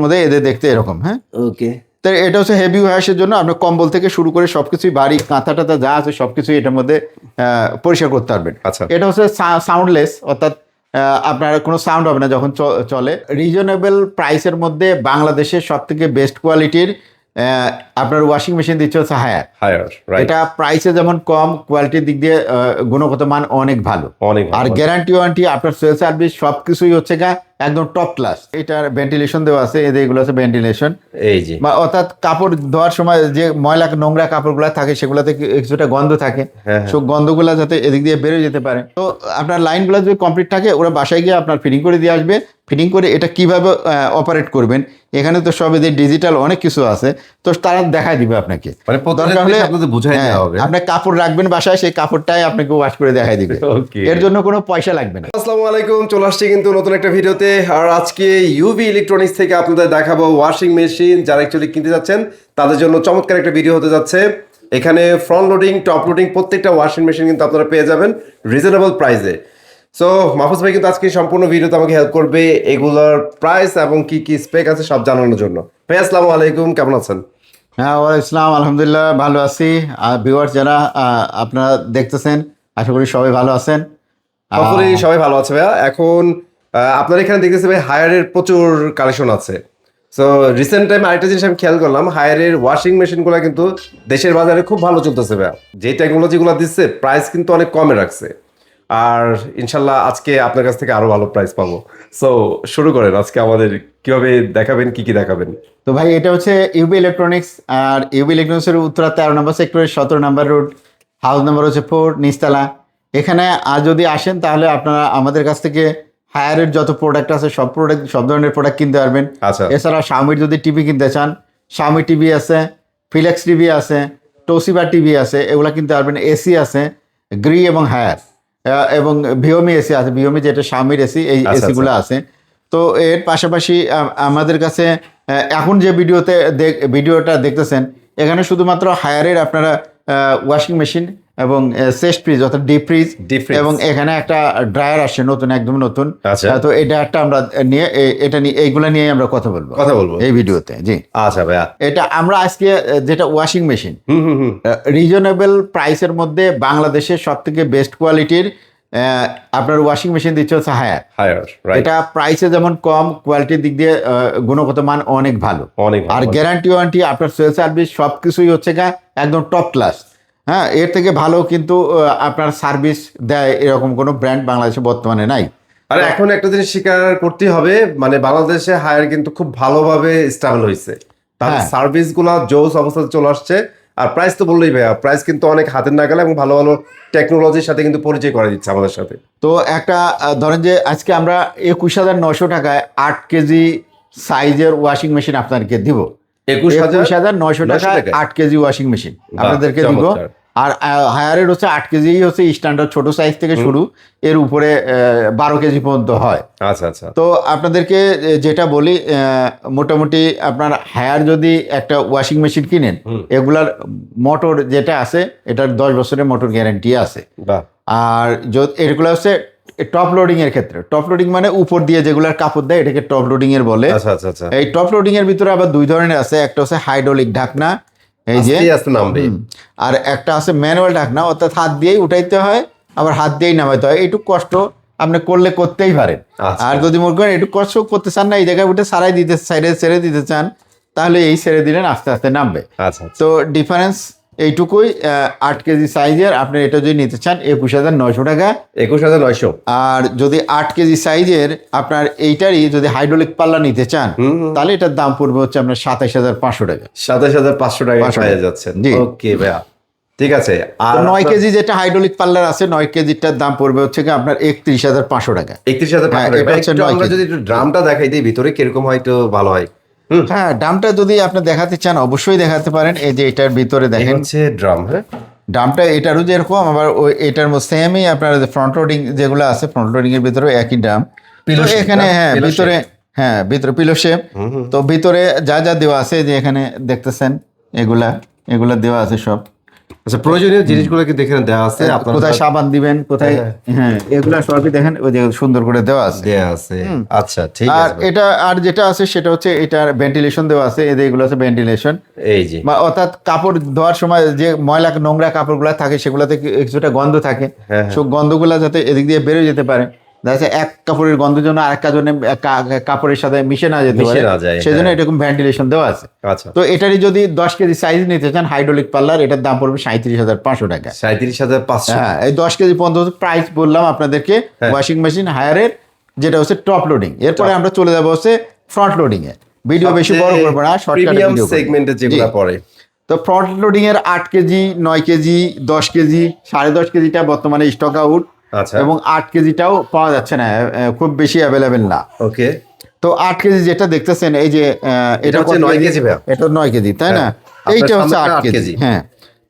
মধ্যে এদের দেখতে এরকম। হ্যাঁ, ওকে। তো এটা হচ্ছে হেভি ওয়াশের জন্য আপনার কম্বল থেকে শুরু করে সবকিছুই বাড়ি কাঁথা টাথা যা আছে সবকিছুই এটার মধ্যে পরিষ্কার করতে পারবেন। আচ্ছা। এটা হচ্ছে সাউন্ডলেস, অর্থাৎ আপনার কোনো সাউন্ড হবে না যখন চলে। রিজনেবল প্রাইসের মধ্যে বাংলাদেশের সব থেকে বেস্ট কোয়ালিটির আপনার ওয়াশিং মেশিন দিচ্ছে হচ্ছে হায়ার। রাইট। এটা প্রাইসে যেমন কম, কোয়ালিটির দিক দিয়ে গুণগত মান অনেক ভালো। আর গ্যারান্টি ওয়ারেন্টি আপনার সেল সার্ভিস সবকিছুই হচ্ছে গা একদম টপ ক্লাস। এটার ভেন্টিলেশন দেওয়া আছে, এগুলো আছে ভেন্টিলেশন, এই যে অর্থাৎ কাপড় ধোয়ার সময় যে ময়লা নোংরা কাপড়গুলো থাকে সেগুলোতে কিছুটা গন্ধ থাকে, সব গন্ধগুলো যাতে এদিক দিয়ে বেরোয় যেতে পারে। তো আপনার লাইনগুলো যদি কমপ্লিট থাকে ওরা বাসায় গিয়ে আপনার ফিটিং করে দিয়ে আসবে। ফিটিং করে এটা কিভাবে অপারেট করবেন, এখানে তো সব এদের ডিজিটাল অনেক কিছু আছে, তো তারা দেখাই দিবে আপনাকে। দরকার হলে আপনাদের বুঝাই দেওয়া হবে। আপনি কাপড় রাখবেন বাসায়, সেই কাপড়টাই আপনাকে ওয়াশ করে দেখাই দিবে। এর জন্য কোনো পয়সা লাগবে না। আসসালামু আলাইকুম, চলে আসছি কিন্তু নতুন একটা ভিডিওতে। আর আজকে ইউভি ইলেকট্রনিক্স থেকে আপনাদের দেখাবো ওয়াশিং মেশিন। যারা অ্যাকচুয়ালি কিনতে যাচ্ছেন তাদের জন্য চমৎকার একটা ভিডিও হতে যাচ্ছে। এখানে ফ্রন্ট লোডিং, টপ লোডিং প্রত্যেকটা ওয়াশিং মেশিন কিন্তু আপনারা পেয়ে যাবেন রিজনেবল প্রাইসে। সো মাহফুজ ভাই কিন্তু আজকে সম্পূর্ণ ভিডিওতে আমাকে হেল্প করবে এগুলোর প্রাইস এবং কি কি স্পেক আছে সব জানানোর জন্য। ভাই আসসালামু আলাইকুম, কেমন আছেন? হ্যাঁ, ওয়ালাইকুম আসসালাম, আলহামদুলিল্লাহ ভালো আছি। আর ভিউয়ার্স যারা আপনারা দেখতেছেন আশা করি সবাই ভালো আছেন। সবাই ভালো আছে ভাইয়া। এখন আপনার এখানে দেখতেছি ভাই হায়ারের প্রচুর কালেকশন আছে। সো রিসেন্ট টাইম আরেকটা জিনিস আমি খেয়াল করলাম, হায়ারের ওয়াশিং মেশিনগুলো কিন্তু দেশের বাজারে খুব ভালো চলতেছে ভাইয়া। যে টেকনোলজিগুলো দিচ্ছে প্রাইস কিন্তু অনেক কমে রাখছে। আর ইনশাল্লাহ আজকে আপনার কাছ থেকে আরো ভালো প্রাইস পাবো। সো শুরু করেন, আজকে আমাদের কিভাবে দেখাবেন, কি কি দেখাবেন? তো ভাই এটা হচ্ছে ইউবি ইলেকট্রনিক্স, আর ইউবি ইলেকট্রনিক্সের উত্তরা 13 নম্বর সেক্টরের 17 নম্বর রোড, হাউস নাম্বার হচ্ছে 4, নিচতলা। এখানে যদি আসেন তাহলে আপনারা আমাদের কাছ থেকে হায়ারের যত প্রোডাক্ট আছে সব ধরনের প্রোডাক্ট কিনতে পারবেন। আচ্ছা। এছাড়া শাওমির যদি টিভি কিনতে চান, শাওমি টিভি আছে, ফিলেক্স টিভি আছে, তোশিবা টিভি আছে, এগুলা কিনতে পারবেন। এসি আছে গ্রি এবং হায়ার, এবং ভিওমি এসি আছে, ভিওমি যেটা শাওমির এসি, এই এসিগুলো আছে। তো এর পাশাপাশি আমাদের কাছে এখন যে ভিডিওটা দেখতেছেন এখানে শুধুমাত্র হায়ারের আপনারা ওয়াশিং মেশিন এবং সেস্ট ফ্রিজ অর্থাৎ ডিপ ফ্রিজ, এবং এখানে একটা ড্রায়ার আসছে নতুন, একদম নতুন। তো এই ড্রায়ারটা আমরা নিয়ে এইগুলা নিয়ে আমরা কথা বলবো এই ভিডিওতে। জি আচ্ছা ভাইয়া, এটা আমরা আজকে যেটা ওয়াশিং মেশিন রিজনেবল প্রাইসের মধ্যে বাংলাদেশের সব থেকে বেস্ট কোয়ালিটির আপনার ওয়াশিং মেশিন দিচ্ছে হচ্ছে হায়ার। এটা প্রাইসে যেমন কম, কোয়ালিটির দিক দিয়ে গুণগত মান অনেক ভালো। আর গ্যারান্টি ওয়ারেন্টি আপনার সেল সার্ভিস সবকিছুই হচ্ছে গা একদম টপ ক্লাস। হ্যাঁ, এর থেকে ভালো কিন্তু আপনার সার্ভিস দেয় এরকম কোনো ব্র্যান্ড বাংলাদেশে বর্তমানে নাই। আর এখন একটা জিনিস স্বীকার করতে হবে, মানে বাংলাদেশে হায়ার কিন্তু খুব ভালোভাবে স্টেবল হয়েছে, তার সার্ভিস গুলা জোস অবস্থাতে চলে আসছে। আর প্রাইস তো বললেই ভাইয়া, প্রাইস কিন্তু অনেক হাতের নাগালে এবং ভালো ভালো টেকনোলজির সাথে কিন্তু পরিচয় করে দিচ্ছে আমাদের সাথে। তো একটা ধরেন যে আজকে আমরা 21,900 টাকায় 8 কেজি সাইজের ওয়াশিং মেশিন আপনাদেরকে দিব। 21,900 টাকায় 8 কেজি ওয়াশিং মেশিন আপনাদেরকে দিব। আর হায়ারের হচ্ছে 8 কেজি হচ্ছে স্ট্যান্ডার্ড ছোট সাইজ থেকে শুরু, এর উপরে 12 কেজি পর্যন্ত হয়। আচ্ছা আচ্ছা। তো আপনাদেরকে যেটা বলি, মোটামুটি আপনার হায়ার যদি একটা ওয়াশিং মেশিন কিনেন, এগুলার মোটর যেটা আছে এটার 10 বছরের মোটর গ্যারান্টি আছে। আর এগুলো হচ্ছে টপ লোডিং এর ক্ষেত্রে, টপ লোডিং মানে উপর দিয়ে যেগুলার কাপড় দেয় এটাকে টপ লোডিং এর বলে। এই টপ লোডিং এর ভিতরে আবার দুই ধরনের আছে, একটা হচ্ছে হাইড্রোলিক ঢাকনা, এই যে, আর একটা আছে ম্যানুয়াল ঢাকনা, অর্থাৎ হাত দিয়েই উঠাইতে হয় আবার হাত দিয়েই নামাইতে হয়। এইটুকু কষ্ট আপনি করতেই পারেন। আর যদি মনে করেন একটু কষ্ট করতে চান না, এই জায়গায় উঠে সাইডে ছেড়ে দিতে চান, তাহলে এই ছেড়ে দিলেন আস্তে আস্তে নামবে। তো ডিফারেন্স এইটুকুই। 8 কেজি সাইজের আপনি এটা যদি নিতে চান 21,900 টাকা। 21,900। আর যদি 8 কেজি সাইজের আপনার এইটারই যদি হাইড্রোলিক পাল্লা নিতে চান তাহলে এটার দাম পড়বে হচ্ছে আপনার 27,500 টাকা। 27,500 টাকা পেয়ে যাচ্ছেন। ওকে ভাইয়া, ঠিক আছে। আর 9 কেজি যেটা হাইড্রোলিক পাল্লার আছে, 9 কেজিটার দাম পড়বে হচ্ছে কি আপনার 31,500 টাকা। 31,500 টাকা। আমরা যদি একটু ড্রামটা দেখাই দিই ভিতরে কিরকম হয় তো ভালো হয়। হ্যাঁ, ড্রামটা যদি আপনি দেখাতে চান অবশ্যই দেখাতে পারেন। এই যে এটার ভিতরে দেখেন হচ্ছে ড্রাম। হ্যাঁ, ড্রামটা এটারও যেরকম, আবার ওই এটার সেমই আপনার ফ্রন্ট লোডিং যেগুলো আছে, ফ্রন্ট লোডিং এর ভিতরে একই ড্রাম। এখানে ভিতরে পিলো শেপ। তো ভিতরে যা যা দেওয়া আছে যে এখানে দেখতেছেন এগুলা দেওয়া আছে সব। আচ্ছা, প্রয়োজনীয় জিনিসগুলো কি দেখেন দেওয়া আছে আপনার কোথায় সাবান দিবেন, কোথায়, হ্যাঁ এগুলা সবই দেখেন ওই যে সুন্দর করে দেওয়া আছে। দেওয়া আছে। আচ্ছা ঠিক আর আছে ভাই। এটা আর যেটা আছে সেটা হচ্ছে এটার ভেন্টিলেশন দেওয়া আছে, এদের এগুলো আছে ভেন্টিলেশন, এই যে অর্থাৎ কাপড় ধোয়ার সময় যে ময়লা নোংরা কাপড়গুলো থাকে সেগুলোতে কিছুটা গন্ধ থাকে, হ্যাঁ। সব গন্ধগুলো যাতে এদিক দিয়ে বেরোয় যেতে পারে, দেখা যাচ্ছে এক কাপড়ের গন্ধ যেন আরেক কাপড়ের সাথে মিশে না যেতে পারে, মিশে না যায়, সেজন্য হ্যাঁ। এরকম ভেন্টিলেশন দেওয়া আছে। আচ্ছা, তো এটারই যদি 10 কেজি সাইজ নিতে চান হাইড্রোলিক পার্লার, এটার দাম পড়বে 37,500 টাকা। 37,500। হ্যাঁ, এই 10 কেজি পর্যন্ত প্রাইস বললাম আপনাদেরকে হ্যাঁ। ওয়াশিং মেশিন হায়ারের, যেটা হচ্ছে টপ লোডিং। এরপরে আমরা চলে যাবো হচ্ছে ফ্রন্ট লোডিং এ। ভিডিও বেশি বড় করবো না, শর্টকাট প্রিমিয়াম ভিডিও করবো। সেগমেন্টে যেগুলো জি। পড়ে। তো ফ্রন্ট লোডিং এর 8 কেজি, 9 কেজি, 10 কেজি, 10.5 কেজিটা বর্তমানে স্টক আউট, আচ্ছা, এবং 8 কেজিটাও পাওয়া যাচ্ছে না, খুব বেশি অ্যাভেলেবেল না। ওকে। তো 8 কেজি যেটা দেখতেছেন এই যে এটা হচ্ছে 9 কেজি ভাইয়া? এটা 9 কেজি, তাই না? হ্যাঁ। এইটা আপনার হচ্ছে সামনেটা 8 8 কেজি। কেজি। হ্যাঁ,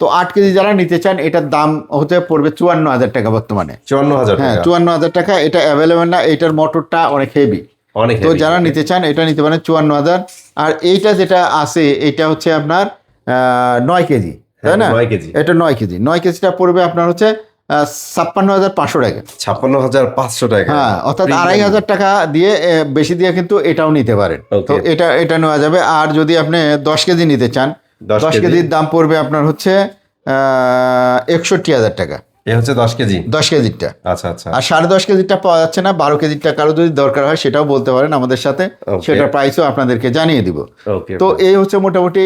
তো 8 কেজি যারা নিতে চান এটার দাম হতে পড়বে 54,000 টাকা বর্তমানে। 54,000 হ্যাঁ, টাকা। 54,000 টাকা। এটা অ্যাভেলেবেল না, এটার মোটরটা অনেক হেভি। অনেক তো heavy, যারা okay। নিতে চান এটা নিতে পারেন 54,000। আর এইটা যেটা আছে এটা হচ্ছে আপনার 9 কেজি, তাই না? 9 কেজি। এটা 9 কেজি। 9 কেজিটা পড়বে আপনার হচ্ছে 56,500 টাকা। 56,500 টাকা। হ্যাঁ, অর্থাৎ Premium। 2,500 টাকা দিয়ে বেশি দিয়ে কিন্তু এটাও নিতে পারেন। Okay। তো এটা নেওয়া যাবে। আর যদি আপনি 10 কেজি নিতে চান, 10 10 কেজির দাম পড়বে আপনার হচ্ছে 61,000 টাকা, এ হচ্ছে 10 কেজি। 10 কেজিরটা। আচ্ছা আচ্ছা। আর 10.5 কেজিটা পাওয়া যাচ্ছে না, 12 কেজির কারো যদি দরকার হয় সেটাও বলতে পারেন আমাদের সাথে, Okay। সেটার প্রাইসও আপনাদেরকে জানিয়ে দিব। ওকে। তো এই হচ্ছে মোটামুটি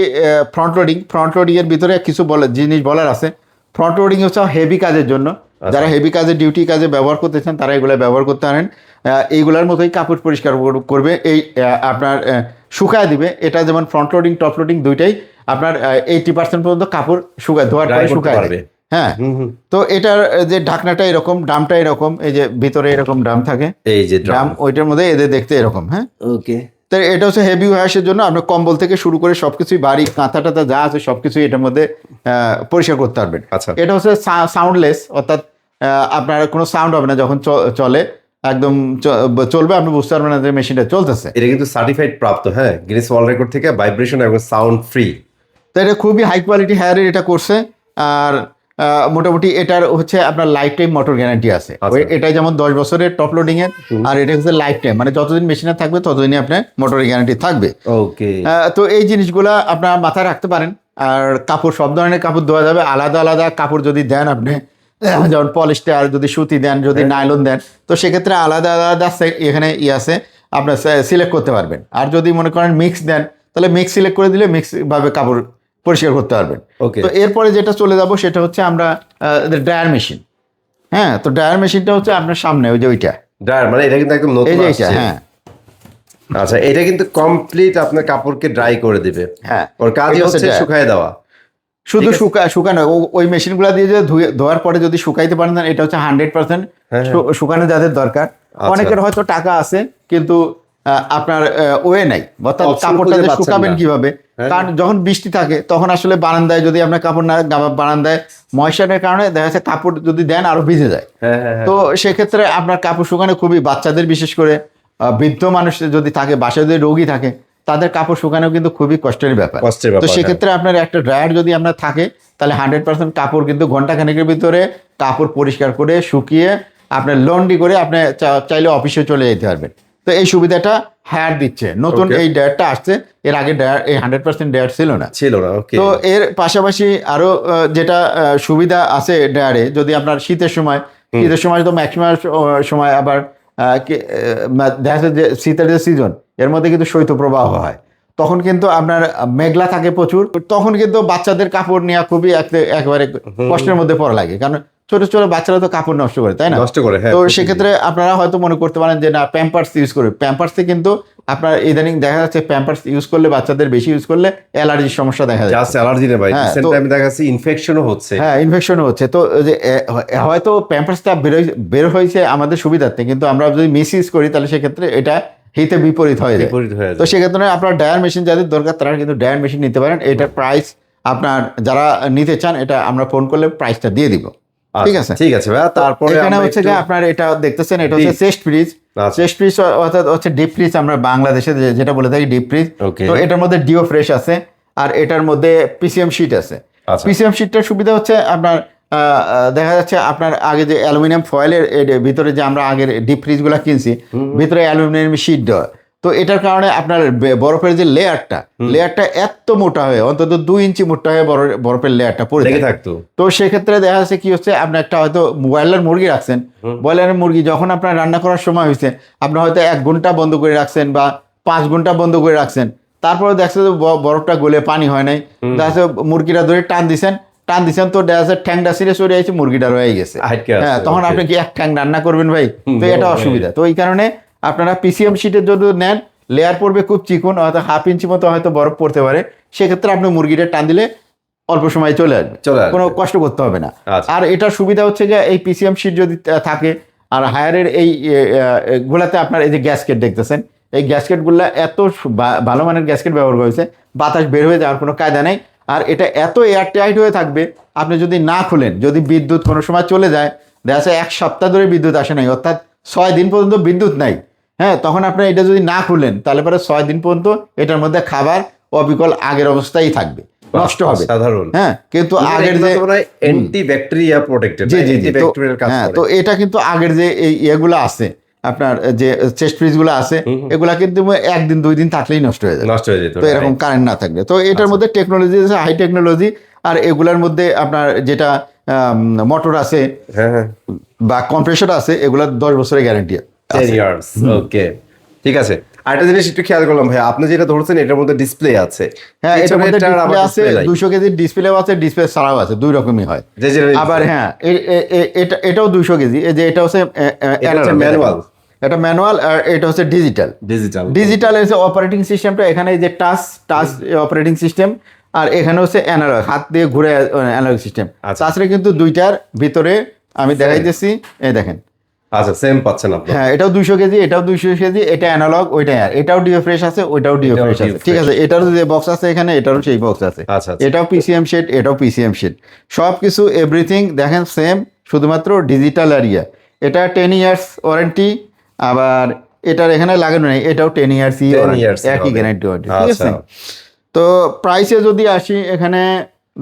ফ্রন্ট লোডিং। ফ্রন্ট লোডিং এর ভিতরে কিছু জিনিস বলার আছে। ফ্রন্ট লোডিং হচ্ছে হেভি কাজের জন্য, যারা হেভি কাজে ডিউটি কাজে ব্যবহার করতে চান তারা এগুলো ব্যবহার করতে পারেন। এইগুলোর মতোই কাপড় পরিষ্কার করবে, এই আপনার শুকায় দিবে। এটা যেমন ফ্রন্ট লোডিং টপ লোডিং দুইটাই আপনার 80% পর্যন্ত কাপড় ধোয়ার Dry পরে করতে শুকায় পারবে। দেবে। হ্যাঁ, তো এটার যে ঢাকনাটা এরকম, ডামটা এরকম, এই যে ভিতরে এরকম ডাম থাকে, এই যে ডাম ওইটার মধ্যে এদের দেখতে এরকম। হ্যাঁ, ওকে। তো এটা হচ্ছে হেভি ওয়াশের জন্য। আপনার কম্বল থেকে শুরু করে সবকিছুই, বাড়ি কাঁথা টাথা যা আছে সবকিছুই এটার মধ্যে পরিষ্কার করতে পারবেন। আচ্ছা। এটা হচ্ছে সাউন্ডলেস, অর্থাৎ আপনার কোনো সাউন্ড হবে না যখন চলে, একদম চলবে, আপনি বুঝতে পারবেন না যে মেশিনটা চলতেছে। এটা কিন্তু সার্টিফাইড প্রাপ্ত, হ্যাঁ, গিনেস ওয়ার্ল্ড রেকর্ড থেকে ভাইব্রেশন এবং সাউন্ড ফ্রি। তো এটা খুবই হাই কোয়ালিটি হায়ারের এটা করছে। আর মোটামুটি এটার হচ্ছে আপনার লাইফ টাইম মোটর গ্যারান্টি আছে। আচ্ছা। এটা যেমন 10 বছরের টপ লোডিং এর, আর এটা হচ্ছে লাইফ টাইম, মানে যতদিন মেশিনে থাকবে ততদিনই আপনার মোটরের গ্যারান্টি থাকবে। ওকে। তো এই জিনিসগুলা আপনার মাথায় রাখতে পারেন। আর কাপড়, সব ধরনের কাপড় ধোয়া যাবে। আলাদা আলাদা কাপড় যদি দেন আপনি, যেমন পলিস্টার, যদি সুতি দেন, যদি নাইলন দেন, তো সেক্ষেত্রে আলাদা আলাদা এখানে আছে, আপনার সিলেক্ট করতে পারবেন। আর যদি মনে করেন মিক্স দেন, তাহলে মিক্স সিলেক্ট করে দিলে মিক্স ভাবে কাপড় পরিষ্কার করতে পারবেন। ওকে। তো এরপরে যেটা চলে যাব সেটা হচ্ছে আমরা ড্রায়ার মেশিন। হ্যাঁ, তো ড্রায়ার মেশিনটা হচ্ছে আপনার সামনে, ওই যে ওইটা, ড্রায়ার, মানে এটা কিন্তু একদম এই নতুন যে আসছে। এইটা। হ্যাঁ আচ্ছা, এটা কিন্তু কমপ্লিট আপনার কাপড়কে ড্রাই করে দিবে। হ্যাঁ, ওর কাজই এটা হচ্ছে dryer। শুকায় দেওয়া। শুধু শুকানো, ওই মেশিনগুলো দিয়ে যে ধোয়ার পরে যদি শুকাইতে পারেন, এটা হচ্ছে 100% শুকানো যাদের দরকার। অনেকের হয়তো টাকা আছে কিন্তু আপনার ওয়ে নাই, অর্থাৎ Option কাপড়টা খুঁজে যে পাচ্ছেন শুকাবেন না। কিভাবে। কারণ যখন বৃষ্টি থাকে তখন আসলে বারান্দায় যদি আপনার কাপড় না, বারান্দায় ময়শ্চারের কারণে দেখা যাচ্ছে কাপড় যদি দেন আরো ভিজে যায়। তো সেক্ষেত্রে আপনার কাপড় শুকানো খুবই, বাচ্চাদের বিশেষ করে, বৃদ্ধ মানুষ যদি থাকে, বাসায় যদি রোগী থাকে, তাদের কাপড় শুকানো কিন্তু খুবই কষ্টের ব্যাপার। তো সেক্ষেত্রে আপনার একটা ড্রায়ার যদি আপনার থাকে, তাহলে 100% কাপড় কিন্তু ঘন্টাখানেকের ভিতরে কাপড় পরিষ্কার করে শুকিয়ে আপনার লন্ড্রি করে আপনি চাইলে অফিসে চলে যেতে পারবেন। তো এই সুবিধাটা হায়ার দিচ্ছে, নতুন এই ড্রায়ারটা আসছে। এর আগে ড্রায়ার এই 100% ড্রায়ার ছিল না। ওকে। তো এর পাশাপাশি আরো যেটা সুবিধা আছে ড্রায়ারে, যদি আপনার শীতের সময় তো ম্যাক্সিমাম সময় আবার দেখা যাচ্ছে যে শীতের যে সিজন, এর মধ্যে কিন্তু শৈত্যপ্রবাহ হয়, তখন কিন্তু আপনার মেঘলা থাকে প্রচুর, তখন কিন্তু বাচ্চাদের কাপড় নেওয়া খুবই একেবারে কষ্টের মধ্যে পড়া লাগে। কারণ ছোট ছোট বাচ্চারা তো কাপড় নষ্ট করে, তাই না? নষ্ট করে, হ্যাঁ। তো সেক্ষেত্রে আপনারা হয়তো মনে করতে পারেন যে না, প্যাম্পার্স ইউজ করবে। প্যাম্পার্সে কিন্তু আপনার ইদানিং দেখা যাচ্ছে প্যাম্পার্স ইউজ করলে, বাচ্চাদের বেশি ইউজ করলে অ্যালার্জির সমস্যা দেখা যায়। জাস্ট অ্যালার্জি না ভাই, হ্যাঁ, রিসেন্ট টাইমে দেখা যাচ্ছে ইনফেকশনও হচ্ছে। হ্যাঁ, ইনফেকশনও হচ্ছে। তো যে হয়তো প্যাম্পার্সটা বের হয়েছে আমাদের সুবিধার্থে, কিন্তু আমরা যদি মিস ইউজ করি তাহলে সেক্ষেত্রে এটা হিতে বিপরীত হয়ে যায়। তো সেক্ষেত্রে আপনার ড্রায়ার মেশিন যাদের দরকার তারা কিন্তু ড্রায়ার মেশিন নিতে পারেন। এটার প্রাইস আপনার যারা নিতে চান, এটা আমরা ফোন করলে প্রাইসটা দিয়ে দিব। ঠিক আছে, ঠিক আছে ভাই। তারপরে এখানে হচ্ছে যে আপনার এটা দেখতেছেন, এটা হচ্ছে চেস্ট ফ্রিজ। চেস্ট ফ্রিজ অর্থাৎ হচ্ছে ডিপ ফ্রিজ, আমরা বাংলাদেশে যেটা বলে থাকি ডিপ ফ্রিজ। তো এটার মধ্যে ডিও ফ্রেশ আছে, আর এটার মধ্যে পিসিএম শিট আছে। আচ্ছা। পিসিএম শীটটার সুবিধা হচ্ছে আপনার দেখা যাচ্ছে আপনার আগে যে অ্যালুমিনিয়াম ফয়েলের ভিতরে যে আমরা আগের ডিপ ফ্রিজগুলো কিনছি ভিতরে অ্যালুমিনিয়াম শীট দেওয়া, তো এটার কারণে আপনার বরফের যে লেয়ারটা এত মোটা হয়ে অন্তত 2 ইঞ্চি মোটা হয়ে বরফের লেয়ারটা পড়ে থাকতো। তো সেক্ষেত্রে দেখা যাচ্ছে কি হচ্ছে, আপনি একটা হয়তো ব্রয়লার মুরগি রাখছেন, ব্রয়লারের মুরগি যখন আপনার রান্না করার সময় হয়েছে আপনার হয়তো 1 ঘন্টা বন্ধ করে রাখছেন বা 5 ঘন্টা বন্ধ করে রাখছেন, তারপরে দেখছে যে বরফটা গলে পানি হয় নাই, দেখা যাচ্ছে মুরগিটা ধরে টান দিছেন তো দেখা যাচ্ছে ঠ্যাংটা ছিঁড়ে চলে যাচ্ছে, মুরগিটা রয়ে গেছে। হ্যাঁ, তখন আপনি কি 1 ঠ্যাং রান্না করবেন ভাই? তো এটা অসুবিধা। তো এই কারণে আপনারা পিসিএম শীটের যদি নেন, লেয়ার পড়বে খুব চিকন, হয়তো 1/2 ইঞ্চি মতো হয়তো বরফ পড়তে পারে, সেক্ষেত্রে আপনি মুরগিটা টান দিলে অল্প সময় চলে আসবে, কোনো কষ্ট করতে হবে না। আর এটার সুবিধা হচ্ছে যে এই পিসিএম শীট যদি থাকে, আর হায়ারের এই গুলাতে আপনার এই যে গ্যাসকেট দেখতেছেন, এই গ্যাসকেটগুলো এত ভালো মানের গ্যাসকেট ব্যবহার করেছে, বাতাস বের হয়ে যাওয়ার কোনো কায়দা নেই। আর এটা এত এয়ার টাইট হয়ে থাকবে, আপনি যদি না খুলেন, যদি বিদ্যুৎ কোনো সময় চলে যায়, দেখা যাচ্ছে 1 সপ্তাহ ধরে বিদ্যুৎ আসে নাই, অর্থাৎ 6 দিন পর্যন্ত বিদ্যুৎ নাই, হ্যাঁ, তখন আপনি এটা যদি না খুলেন তাহলে পরে 6 দিন পর্যন্ত এটার মধ্যে খাবার অবিকল আগের অবস্থায় থাকবে, নষ্ট হবে। সাধারণ। হ্যাঁ, কিন্তু আগের যে অ্যান্টি ব্যাকটেরিয়া প্রোটেক্টেড, হ্যাঁ, তো এটা কিন্তু আগের যে এই ইয়েগুলো আছে আপনার যে চেস্ট ফ্রিজগুলো আছে, এগুলা কিন্তু 1 দিন 2 দিন থাকলেই নষ্ট হয়ে যেত, তো এরকম কারেন্ট না থাকলে। তো এটার মধ্যে টেকনোলজি আছে, হাই টেকনোলজি। আর এগুলার মধ্যে আপনার যেটা মোটর আছে বা কম্প্রেসর আছে, এগুলা 10 বছরের গ্যারান্টি। 10 ইয়ার্স। ওকে, ঠিক আছে। আরেকটা জিনিস একটু খেয়াল করলাম ভাই, আপনি যেটা ধরছেন এটার মধ্যে ডিসপ্লে আছে। হ্যাঁ, এটার মধ্যে ডিসপ্লে আছে, 200 কেজি ডিসপ্লেও আছে, ডিসপ্লে ছাড়াও আছে, 2 রকমই হয়। আবার হ্যাঁ, এটাও 200 কেজি, এই যে এটা হচ্ছে ম্যানুয়াল, এটা ম্যানুয়াল, আর এটা হচ্ছে ডিজিটাল এর অপারেটিং সিস্টেমটা এখানে, এই যে টাচ অপারেটিং সিস্টেম, আর এখানে হচ্ছে অ্যানালগ, হাত দিয়ে ঘুরে অ্যানালগ সিস্টেম। তাছাড়া কিন্তু দুইটার ভিতরে আমি দেখাইতেছি, এই দেখেন। আচ্ছা, সেম পাচ্ছেন আপনি। হ্যাঁ, এটাও 200 কেজি, এটাও 200 কেজি, এটা অ্যানালগ, ওইটা এটাও ডিও ফ্রেশ আছে, ওইটাও ডিও ফ্রেশ আছে, ঠিক আছে। এটারও যে বক্স আছে এখানে, এটারও সেই বক্স আছে। এটাও পিসিএম শিট, এটাও পিসিএম শিট, সব কিছু এভরিথিং দেখেন সেম, শুধুমাত্র ডিজিটাল এরিয়া। এটা 10 ইয়ার্স ওয়ারেন্টি, আবার এটার এখানে লাগানো নেই, এটাও 10 ইয়ার্স একই গ্যারান্টি ওয়ারেন্টি, ঠিক আছে। তো প্রাইসে যদি আসি, এখানে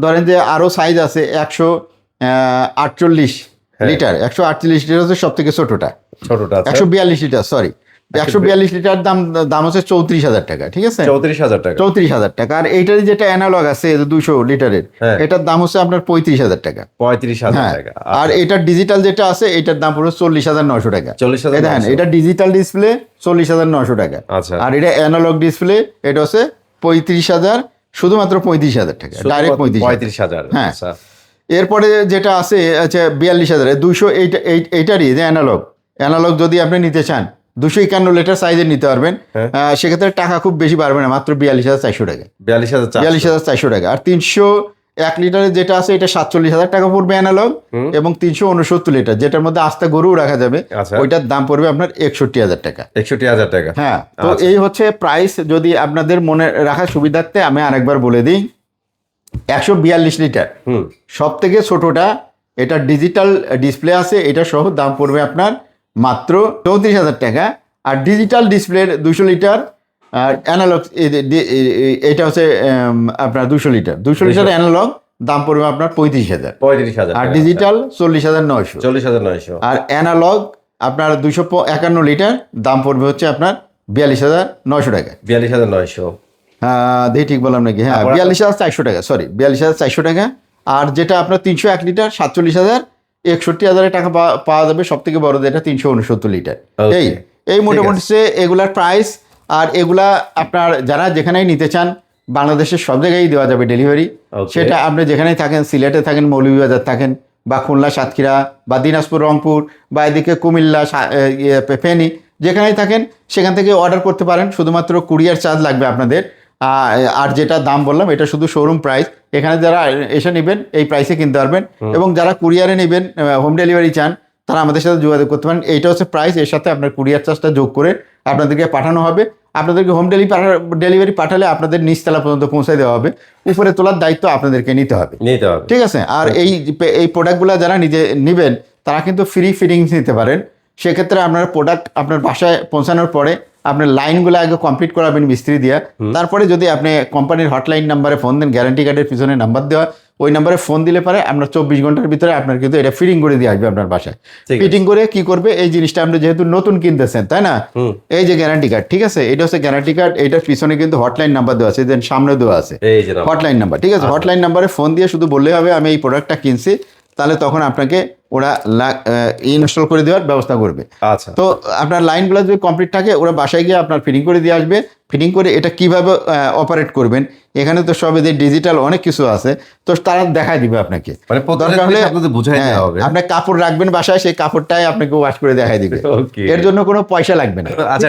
ধরেন যে আরো সাইজ আছে, 148 লিটার, 148 লিটার হচ্ছে সব থেকে ছোটটা, 142 লিটার, সরি 142 লিটার দাম হচ্ছে 34,000 টাকা, ঠিক আছে, 34,000 টাকা। আর এইটার যেটা অ্যানালগ আছে 200 লিটারের, এটার দাম হচ্ছে আপনার 35,000 টাকা। 35,000 টাকা। আর এটার ডিজিটাল যেটা আছে, এটার দাম পড়বে 40,900 টাকা। দেখেন, এটা ডিজিটাল ডিসপ্লে 40,900 টাকা। আর এটা অ্যানালগ ডিসপ্লে, এটা হচ্ছে 35,000, শুধুমাত্র 35,000 টাকা, ডাইরেক্ট 35,000। হ্যাঁ, এরপরে যেটা আছে 42,000, 200, এইটারই যে অ্যানালগ যদি আপনি নিতে চান 251 লিটার সাইজের নিতে পারবেন, সেক্ষেত্রে টাকা খুব বেশি বাড়বে না, মাত্র 42,400 টাকা, 42,400 টাকা। আর 301 লিটারের যেটা আছে, এটা 47,000 টাকা পড়বে অ্যানালগ, এবং 369 লিটার যেটার মধ্যে আস্তে গরু রাখা যাবে, ওইটার দাম পড়বে আপনার 61,000 টাকা। 61,000 টাকা। হ্যাঁ, তো এই হচ্ছে প্রাইস। যদি আপনাদের মনে রাখার সুবিধার্থে আমি আরেকবার বলে দিই, 142 লিটার সব থেকে ছোটটা, এটা ডিজিটাল ডিসপ্লে আছে, এটা সহ দাম পড়বে আপনার মাত্র 34,000 টাকা। আর ডিজিটাল ডিসপ্লের 200 লিটার আর অ্যানালগ, এটা হচ্ছে আপনার 200 লিটার অ্যানালগ, দাম পড়বে আপনার 35,000। আর ডিজিটাল 40,900। আর অ্যানালগ আপনার 251 লিটার, দাম পড়বে হচ্ছে আপনার 42,900 টাকা। 42,900, দেখি ঠিক বললাম নাকি? হ্যাঁ, 42,400 টাকা, সরি 42,400 টাকা। আর যেটা আপনার 301 লিটার 47,000, 61,000 টাকা পাওয়া যাবে। সব থেকে বড় যেটা 369 লিটার। এই মোটামুটি এগুলার প্রাইস। আর এগুলা আপনার যারা যেখানেই নিতে চান, বাংলাদেশের সব জায়গায় দেওয়া যাবে ডেলিভারি। সেটা আপনি যেখানেই থাকেন, সিলেটে থাকেন, মৌলভীবাজার থাকেন, বা খুলনা, সাতক্ষীরা, বা দিনাজপুর, রংপুর, বা এদিকে কুমিল্লা, ফেনী, যেখানেই থাকেন সেখান থেকে অর্ডার করতে পারেন। শুধুমাত্র কুরিয়ার চার্জ লাগবে আপনাদের। আর যেটা দাম বললাম, এটা শুধু শোরুম প্রাইস। এখানে যারা এসে নেবেন এই প্রাইসে কিনতে পারবেন, এবং যারা কুরিয়ারে নেবেন, হোম ডেলিভারি চান, তারা আমাদের সাথে যোগাযোগ করতে পারেন। এইটা হচ্ছে প্রাইস, এর সাথে আপনার কুরিয়ার চার্জটা যোগ করে আপনাদেরকে পাঠানো হবে। আপনাদেরকে হোম ডেলিভারি পাঠালে আপনাদের নিচতলা পর্যন্ত পৌঁছে দেওয়া হবে, উপরে তোলার দায়িত্ব আপনাদেরকে নিতে হবে, ঠিক আছে। আর এই প্রোডাক্টগুলো যারা নেবেন, তারা কিন্তু ফ্রি ফিটিংস নিতে পারেন। সেক্ষেত্রে আপনার প্রোডাক্ট আপনার বাসায় পৌঁছানোর পরে আপনার লাইনগুলো আগে কমপ্লিট করাবেন মিস্ত্রি দিয়ে। তারপরে যদি আপনি কোম্পানির হটলাইন নাম্বারে ফোন দেন, গ্যারান্টি কার্ডের পিছনে নাম্বার দেওয়া, ওই নাম্বারে ফোন দিলে পারে আমরা 24 ঘন্টার ভিতরে আপনার কিন্তু এটা ফিটিং করে দিয়ে আসবে আপনার বাসায়। ঠিক আছে। ফিটিং করে কি করবে, এই জিনিসটা আপনি যেহেতু নতুন কিনতেছেন তাই না, এই যে গ্যারান্টি কার্ড, ঠিক আছে, এটা হচ্ছে গ্যারান্টি কার্ড, এটার পিছনে কিন্তু হটলাইন নাম্বার দেওয়া আছে, দেন সামনে দেওয়া আছে এই যে নাম্বার। হটলাইন নাম্বার, ঠিক আছে। হটলাইন নাম্বারে ফোন দিয়ে শুধু বললেই হবে আমি এই প্রোডাক্টটা কিনছি, তাহলে তখন আপনাকে ওরা ইনস্টল করে দেওয়ার ব্যবস্থা করবে। আচ্ছা, তো আপনার লাইনগুলো যদি কমপ্লিট থাকে ওরা বাসায় গিয়ে আপনার ফিটিং করে দিয়ে আসবে। ফিটিং করে এটা কিভাবে অপারেট করবেন, এখানে তো সব এদের ডিজিটাল অনেক কিছু আছে, তো তারা দেখাই দিবে আপনাকে। মানে প্রত্যেকটা দরকার হলে জিনিস আপনাদের বুঝাই দেওয়া হ্যাঁ, হবে। আপনি কাপড় রাখবেন বাসায়, সেই কাপড়টাই আপনাকে ওয়াশ করে দেখাই দিবে। Okay. এর জন্য কোনো পয়সা লাগবে না। আচ্ছা,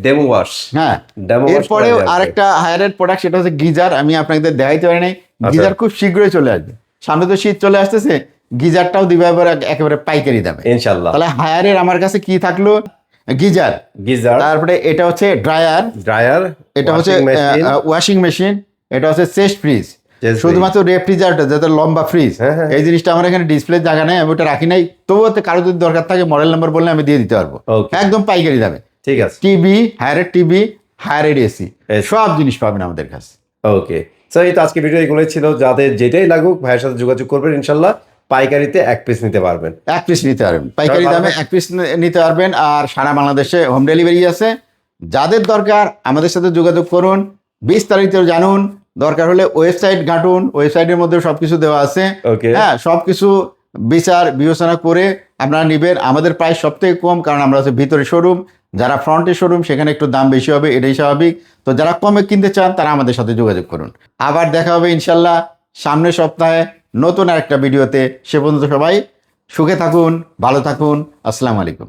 ডেমো ওয়াশ। হ্যাঁ, Demo wash এরপরেও করা যায়। আরেকটা হায়ারের প্রোডাক্ট, সেটা হচ্ছে গিজার। আমি আপনাদের দেখাইতে পারি নাই, আচ্ছা। গিজার খুব শীঘ্রই চলে আসবে, সামনে তো শীত চলে আসতেছে, গিজারটাও দিবে একেবারে পাইকারি দামে ইনশাআল্লাহ। তাহলে হায়ারের আমার কাছে কি থাকলো, গিজার, গিজার, তারপরে এটা হচ্ছে ড্রায়ার, ড্রায়ার, এটা হচ্ছে ওয়াশিং মেশিন, এটা হচ্ছে চেস্ট ফ্রিজ, Chest শুধুমাত্র রেফ্রিজারেটর যাতে লম্বা ফ্রিজ, হ্যাঁ। এই জিনিসটা আমার এখানে ডিসপ্লে জায়গা নেই, আমি ওটা রাখি নাই, তবুও কারো যদি দরকার থাকে মডেল নাম্বার বললে আমি দিয়ে দিতে পারবো Okay. একদম পাইকারি দামে। ঠিক আছে। টিভি, হায়ারের টিভি, হায়ারের এসি, AC সব জিনিস পাবেন আমাদের কাছে। ওকে, সো এই তো আজকে ভিডিও এগুলোই ছিল। যাদের যেটাই লাগুক ভাইয়ের সাথে যোগাযোগ করবেন, ইনশাল্লাহ পাইকারিতে এক পিস নিতে পারবেন। এক পিস নিতে পারবেন পাইকারি সবাই ভালো দামে, এক পিস নিতে পারবেন, আর সারা বাংলাদেশে হোম ডেলিভারি আছে। যাদের দরকার আমাদের সাথে যোগাযোগ করুন, বিস্তারিত জানুন, দরকার হলে ওয়েবসাইট ঘাঁটুন, ওয়েবসাইটের মধ্যে সবকিছু দেওয়া আছে। Okay. হ্যাঁ, সবকিছু বিচার বিবেচনা করে আপনারা নেবেন। আমাদের প্রাইস সব থেকে কম, কারণ আমরা হচ্ছে ভিতরে শোরুম, যারা ফ্রন্টে শোরুম সেখানে একটু দাম বেশি হবে, এটাই স্বাভাবিক। তো যারা কমে কিনতে চান তারা আমাদের সাথে যোগাযোগ করুন। আবার দেখা হবে ইনশাল্লাহ সামনের সপ্তাহে নতুন আরেকটা ভিডিওতে। সে পর্যন্ত সবাই সুখে থাকুন, ভালো থাকুন। আসসালামু আলাইকুম।